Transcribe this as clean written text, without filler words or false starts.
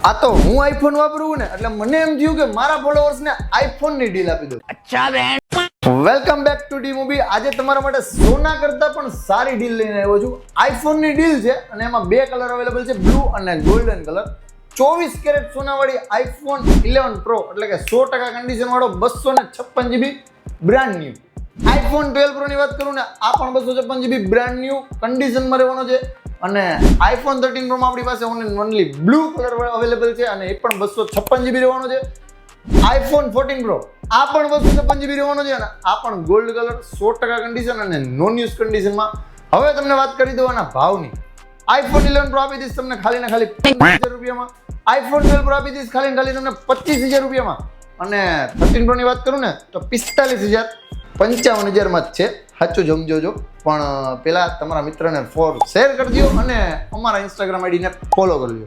આ તો હું આઈફોન વાપરું ને એટલે મને એમ થયું કે મારા ફોલોઅર્સ ને આઈફોન ની ડીલ આપી દઉં. अच्छा बहन welcome back to D movie. આજે તમારા માટે સોના કરતા પણ સારી ડીલ લઈને આવ્યો છું. આઈફોન ની ડીલ છે અને એમાં બે કલર અવેલેબલ છે, બ્લુ અને ગોલ્ડન કલર. 24 કેરેટ સોના વાળી આઈફોન 11 પ્રો એટલે કે 100% કન્ડિશન વાળો 256 GB brand new. IPhone 12 pro ની વાત કરું ને, આ પણ 256 GB બ્રાન્ડ ન્યુ કન્ડિશનમાં રહેવાનો છે. અને આઈફોન 13 પ્રો માં આપણી પાસે ઓનલી બ્લુ કલર અવેલેબલ છે અને એ પણ 256 GB રહેવાનો છે. આઈફોન 14 પ્રો આ પણ 256 GB રહેવાનો છે અને આ પણ ગોલ્ડ કલર 100% કન્ડિશન અને નોન યુઝ કન્ડિશનમાં. હવે તમને વાત કરી દઉં આના ભાવની. આઈફોન 11 પ્રો આપી દઈશ તમને ખાલી ને ખાલી 25,000 રૂપિયામાં. આઈફોન 12 પ્રો આપી દઈશ ખાલી ને ખાલી તમને 25,000 રૂપિયામાં. અને 13 પ્રો ની વાત કરું ને તો 45,000 55,000 માં જ છે. સાચું સમજો પણ પેલા તમારા મિત્રને શેર કરજો અને અમારા ઇન્સ્ટાગ્રામ આઈડીને ફોલો કરજો.